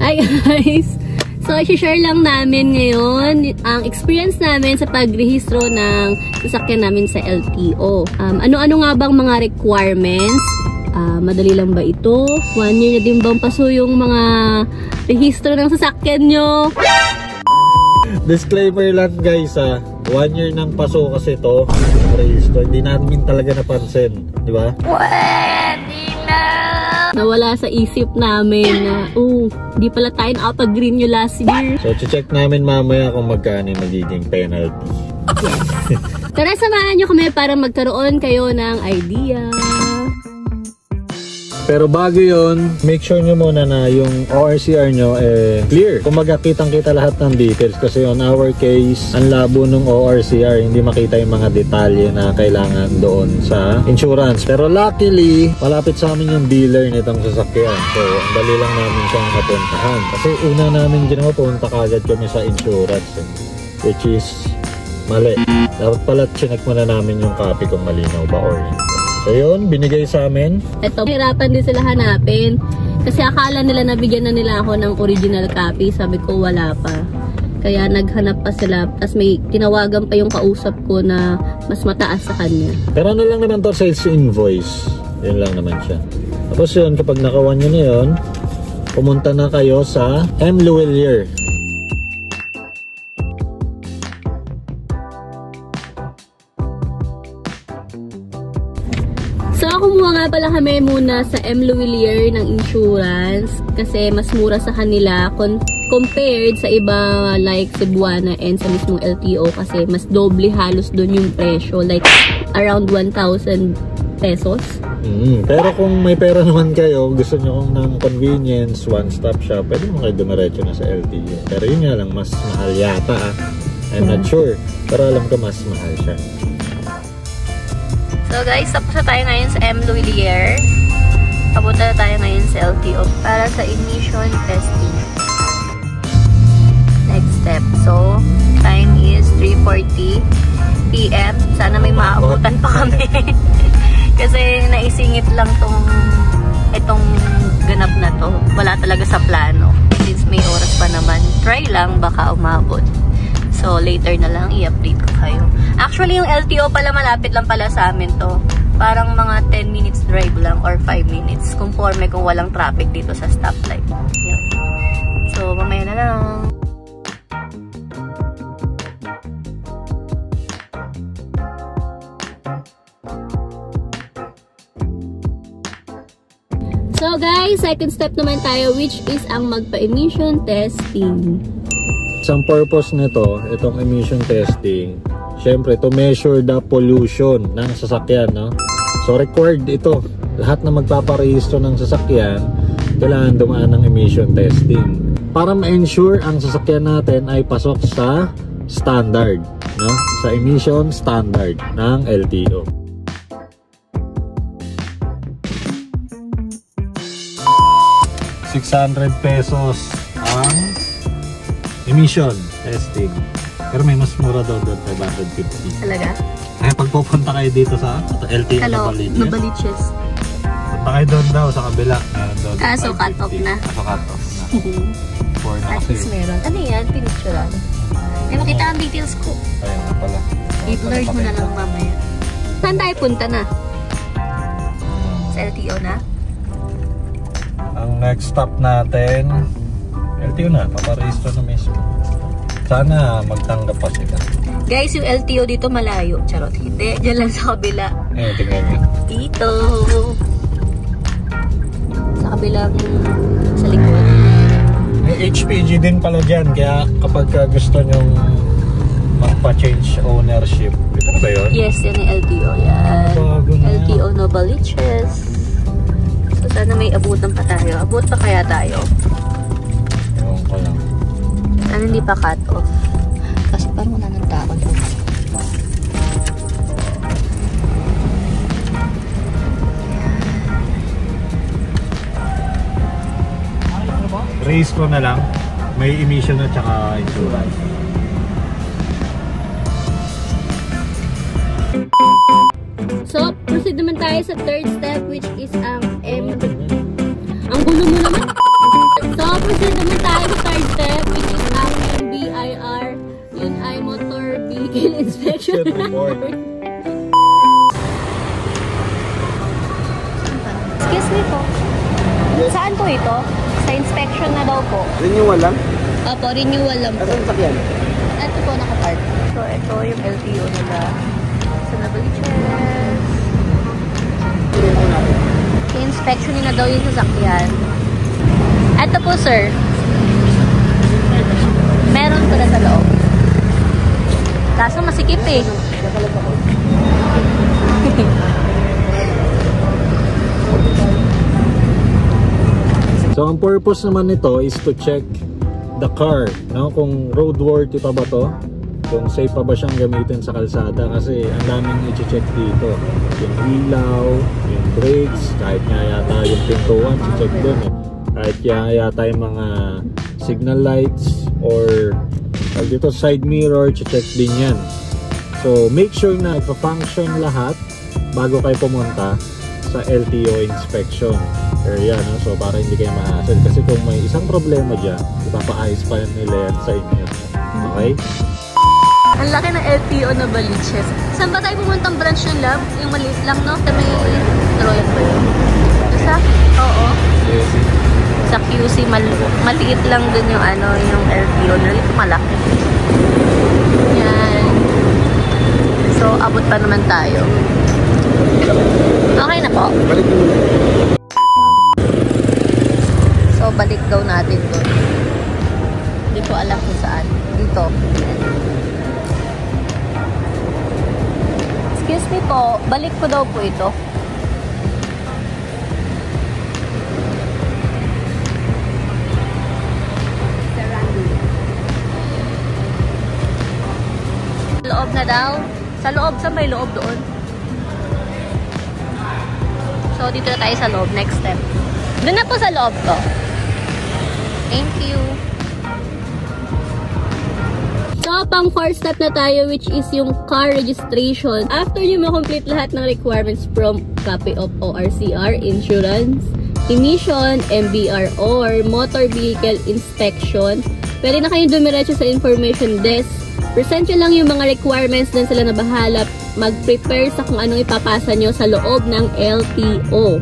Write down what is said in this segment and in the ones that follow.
Hi guys! So, i-share lang namin ngayon ang experience namin sa pagrehistro ng sasakyan namin sa LTO. Ano-ano nga bang mga requirements? Madali lang ba ito? 1 year na din bang paso yung mga rehistro ng sasakyan nyo? Disclaimer lang guys 1 year ng paso kasi ito rehistro. Hindi namin talaga napansin, di ba? Pwede na! Nawala sa isip namin na di pala tayo nakapag-renew last year. So, check namin mamaya kung magkano magiging penalty. Yes. Tara, samahan nyo kami para magkaroon kayo ng idea. Pero bago yon, make sure nyo muna na yung ORCR nyo clear. Kung kitang-kita lahat ng details kasi on our case, ang labo ng ORCR, hindi makita yung mga detalye na kailangan doon sa insurance. Pero luckily, malapit sa amin yung dealer nitong sasakyan. So, ang dali lang namin siyang napuntahan. Kasi una namin ginawa, punta kagad kami sa insurance. Which is mali. Dapat pala chinek muna namin yung copy kung malinaw ba or hindi. So yun, binigay sa amin. Ito, hirapan din sila hanapin. Kasi akala nila nabigyan na nila ako ng original copy. Sabi ko wala pa. Kaya naghanap pa sila. Tapos may tinawagan pa yung kausap ko na mas mataas sa kanya. Pero ano lang naman to, sales invoice. Yun lang naman siya. Tapos yun, kapag nakawan nyo na yun, pumunta na kayo sa M. Luwilier. So, kumuha nga pala kami muna sa M. Luwilier ng insurance kasi mas mura sa kanila compared sa iba like Cebuana and sa mismong LTO kasi mas doble halos doon yung presyo, like around 1,000 pesos. Pero kung may pera naman kayo, gusto nyo ng convenience, one-stop shop, pwede mo kayo dumiretso na sa LTO. Pero yun nga lang, mas mahal yata. I'm not sure, pero alam ko mas mahal siya. So guys, tapos na tayo ngayon sa M. Luwilier. Papunta na tayo ngayon sa LTO para sa emission testing. Next step. So, time is 3:40 PM. Sana may maabutan pa kami. Kasi naisingit lang itong ganap na to. Wala talaga sa plano. Since may oras pa naman, try lang baka umabot. So, later na lang i-update ko kayo. Actually, yung LTO pala malapit lang pala sa amin to. Parang mga 10 minutes drive lang or 5 minutes. Conforme kung walang traffic dito sa stoplight. Yun. So, mamaya na lang. So, guys, second step naman tayo which is ang magpa-emission testing. Ang purpose nito, itong emission testing, syempre to measure the pollution ng sasakyan, no? So required ito. Lahat na magpaparehistro ng sasakyan, kailangan dumaan ng emission testing para ma-ensure ang sasakyan natin ay pasok sa standard, no? Sa emission standard ng LTO. ₱600 ang emission testing. Pero may mas mura daw doon, 550. Talaga? Kaya pag pupunta kayo dito sa LTO Novaliches. Punta kayo doon daw sa kabila. Doon, so cut off na. So cut off na. For na at least meron. Ano yan? Pinicturean. Ay, makita ang details ko. Ayun na pala. I-blur mo na lang mamaya. Saan tayo punta na? Sa LTO na? Ang next stop natin LTO na, paparehistro na mismo. Sana magtanggap pa sila. Guys, yung LTO dito malayo. Charot, hindi. Diyan lang sa kabila. Tingnan nyo. Dito. Sa kabilang sa likod. May HPG din pala dyan. Kaya kapag gusto nyong magpa-change ownership. Ito na ba yun? Yes, yan yung LTO. Yan. LTO Novaliches. So, sana may abutan pa tayo. Abot pa kaya tayo? Ano, hindi pa cut off. Kasi parang wala ng tao doon. Race ko na lang. May emission at saka insurance. So, proceed naman tayo sa third step which is ang M. Ang gulo mo naman. So, proceed naman inspection report. Excuse me po. Yes. Saan po ito? Sa inspection na daw po. Renewal lang? Opo, renewal lang po. Asan sakyan? Ito po, nakapark. So, ito yung LTO nila. Sa Novaliches. I-inspection nila daw yung sasakyan. Ito po, sir. Meron pala sa loob. Kaso masikip eh. So, ang purpose naman nito is to check the car, no? Kung roadworthy pa ba to, kung safe pa ba siyang gamitin sa kalsada, kasi ang daming i-check dito. Yung ilaw, yung brakes, kahit nga yata yung pintuan, i-check din eh. Kahit yata yung mga signal lights or dito side mirror, i-check din yan. So, make sure na ipa-function lahat bago kayo pumunta sa LTO inspection area, no? So para hindi kayo ma-hassle, kasi kung may isang problema dyan, ipapaayos pa nila yan sa inyo. Okay? Ang laki ng LTO na Novaliches. Saan ba tayo pumuntang branch ng lab? Yung maliit lang, no? Sa may Troyan ba yun? Sa? Oo. Yes. Sa QC, maliit lang dun yung ano, yung LTO. Dito malaki. Yan. So, abot pa naman tayo. Okay na po. Balik mo. So, balik daw natin doon. Hindi ko alam kung saan. Dito. Excuse me po, balik ko daw po ito. Loob na daw. Sa loob, saan may loob doon? So, dito na tayo sa loob. Next step. Doon na po sa loob to. Thank you. So, pang fourth step na tayo, which is yung car registration. After nyo ma-complete lahat ng requirements from copy of ORCR, insurance, emission, MBR, or motor vehicle inspection, pwede na kayong dumiretso sa information desk. Present nyo lang yung mga requirements, then sila na bahala mag-prepare sa kung anong ipapasa nyo sa loob ng LTO.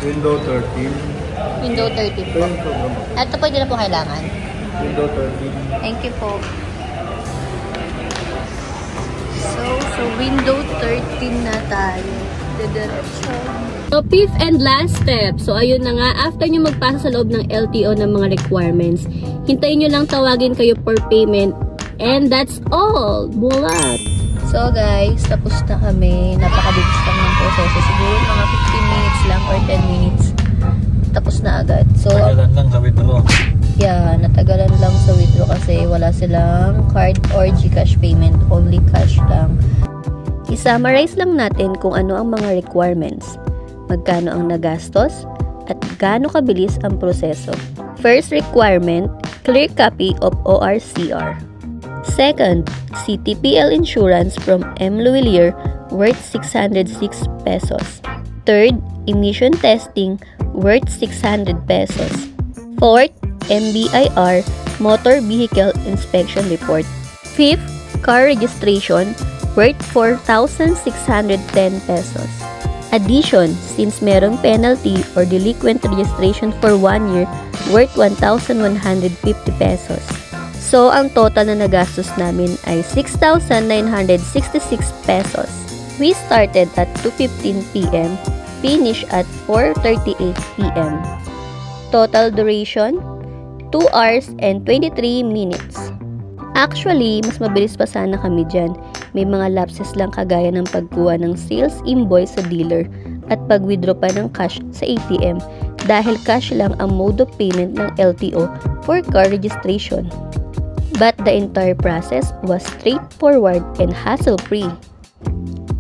Window 13. Window 13 po. Ito po, hindi na po kailangan. Window 13. Thank you po. So window 13 na tayo. Diretso. So, fifth and last step. So, ayun na nga. After nyo magpasa sa loob ng LTO ng mga requirements, hintayin nyo lang tawagin kayo for payment. And that's all. Bulat. So, guys, tapos na kami. Napakabilis lang ng proseso. Siguro mga 15 minutes lang or 10 minutes. Tapos na agad. So, Tagalan lang sa withdraw. yeah, natagalan lang sa withdraw kasi wala silang card or GCash payment. Only cash lang. I-summarize lang natin kung ano ang mga requirements, magkano ang nagastos, at gaano kabilis ang proseso. First requirement, clear copy of ORCR. Second, CTPL insurance from M. Luwilier worth 606 pesos. Third, emission testing worth 600 pesos. Fourth, MBIR motor vehicle inspection report. Fifth, car registration worth 4,610 pesos. Addition, since merong penalty or delinquent registration for 1 year, worth 1,150 pesos. So, ang total na nagastos namin ay 6,966 pesos. We started at 2:15 p.m., finished at 4:38 p.m. Total duration, 2 hours and 23 minutes. Actually, mas mabilis pa sana kami dyan. May mga lapses lang kagaya ng pagkuha ng sales invoice sa dealer at pag-withdraw pa ng cash sa ATM dahil cash lang ang mode of payment ng LTO for car registration. But the entire process was straightforward and hassle-free.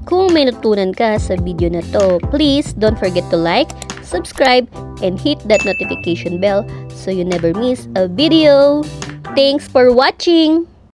Kung may natutunan ka sa video na to, please don't forget to like, subscribe, and hit that notification bell so you never miss a video. Thanks for watching!